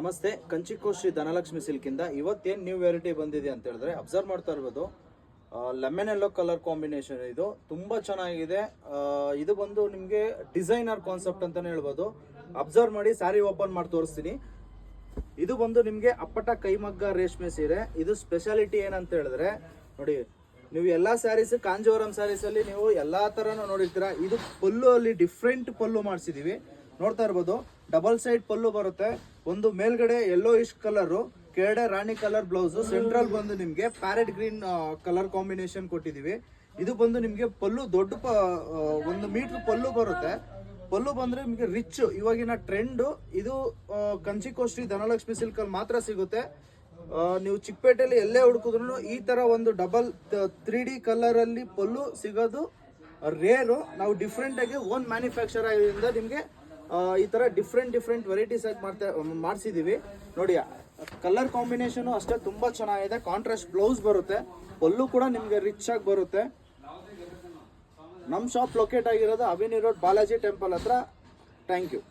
ನಮಸ್ತೆ, ಕಂಚಿಕೋ ಶ್ರೀ ಧನಲಕ್ಷ್ಮಿ ಸಿಲ್ಕಿಂದ ಇವತ್ತೇನು new variety ಬಂದಿದೆ ಅಂತ ಹೇಳಿದ್ರೆ ಅಬ್ಸರ್ವ್ ಮಾಡ್ತಾ ಇರ್ಬೋದು. ಲೆಮನ್ ಎಲ್ಲೋ ಕಲರ್ ಕಾಂಬಿನೇಷನ್ ಇದು ತುಂಬಾ ಚೆನ್ನಾಗಿದೆ. ಇದು ಬಂದು ನಿಮಗೆ ಡಿಸೈನರ್ ಕಾನ್ಸೆಪ್ಟ್ ಅಂತಾನೆ ಹೇಳ್ಬೋದು. ಅಬ್ಸರ್ವ್ ಮಾಡಿ, ಸ್ಯಾರಿ ಓಪನ್ ಮಾಡಿ ತೋರಿಸ್ತೀನಿ. ಇದು ಬಂದು ನಿಮಗೆ ಅಪ್ಪಟ ಕೈಮಗ್ಗ ರೇಷ್ಮೆ ಸೀರೆ. ಇದು ಸ್ಪೆಷಾಲಿಟಿ ಏನಂತ ಹೇಳಿದ್ರೆ ನೋಡಿ, ನೀವು ಎಲ್ಲಾ ಸ್ಯಾರೀಸ್ ಕಾಂಜೀವರಂ ಸ್ಯಾರೀಸ್ ಅಲ್ಲಿ ನೀವು ಎಲ್ಲಾ ತರನು ನೋಡಿರ್ತೀರಾ. ಇದು ಪಲ್ಲು ಅಲ್ಲಿ ಡಿಫ್ರೆಂಟ್ ಪಲ್ಲು ಮಾಡಿಸಿದೀವಿ, ನೋಡ್ತಾ ಇರ್ಬೋದು. ಡಬಲ್ ಸೈಡ್ ಪಲ್ಲು ಬರುತ್ತೆ. ಒಂದು ಮೇಲ್ಗಡೆ ಯೆಲ್ಲೋ ಇಶ್ ಕಲರ್, ಕೆಳಗಡೆ ರಾಣಿ ಕಲರ್ ಬ್ಲೌಸ್, ಸೆಂಟ್ರಲ್ ಬಂದು ನಿಮ್ಗೆ ಪ್ಯಾರೆಟ್ ಗ್ರೀನ್ ಕಲರ್ ಕಾಂಬಿನೇಷನ್ ಕೊಟ್ಟಿದೀವಿ. ಇದು ಬಂದು ನಿಮ್ಗೆ ಪಲ್ಲು ದೊಡ್ಡ 1 ಮೀಟರ್ ಪಲ್ಲು ಬರುತ್ತೆ. ಪಲ್ಲು ಬಂದ್ರೆ ನಿಮಗೆ ರಿಚ್, ಇವಾಗಿನ ಟ್ರೆಂಡ್ ಇದು. ಕಂಚಿಕೋ ಶ್ರೀ ಧನಲಕ್ಷ್ಮಿ ಸಿಲ್ಕ್ ಅಲ್ಲಿ ಮಾತ್ರ ಸಿಗುತ್ತೆ. ನೀವು ಚಿಕ್ಕಪೇಟೆಯಲ್ಲಿ ಎಲ್ಲೇ ಹುಡುಕಿದ್ರು ಈ ತರ ಒಂದು ಡಬಲ್ 3D ಕಲರ್ ಅಲ್ಲಿ ಪಲ್ಲು ಸಿಗೋದು ರೇರು. ನಾವು ಡಿಫ್ರೆಂಟ್ ಆಗಿ ಓನ್ ಮ್ಯಾನುಫ್ಯಾಕ್ಚರ್ ಆಗಿರೋದ್ರಿಂದ ನಿಮಗೆ ಈ ತರ ಡಿಫ್ರೆಂಟ್ ವೆರೈಟೀಸ್ ಆಗಿ ಮಾಡಿಸಿದೀವಿ ನೋಡಿ. ಕಲರ್ ಕಾಂಬಿನೇಷನ್ ಅಷ್ಟೇ ತುಂಬಾ ಚೆನ್ನಾಗಿದೆ. ಕಾಂಟ್ರಾಸ್ಟ್ ಬ್ಲೌಸ್ ಬರುತ್ತೆ, ಪಲ್ಲು ಕೂಡ ನಿಮ್ಗೆ ರಿಚ್ ಆಗಿ ಬರುತ್ತೆ. ನಮ್ಮ ಶಾಪ್ ಲೊಕೇಟ್ ಆಗಿರೋದು ಅವಿನಿ ರೋಡ್ ಬಾಲಾಜಿ ಟೆಂಪಲ್ ಹತ್ರ. Thank you.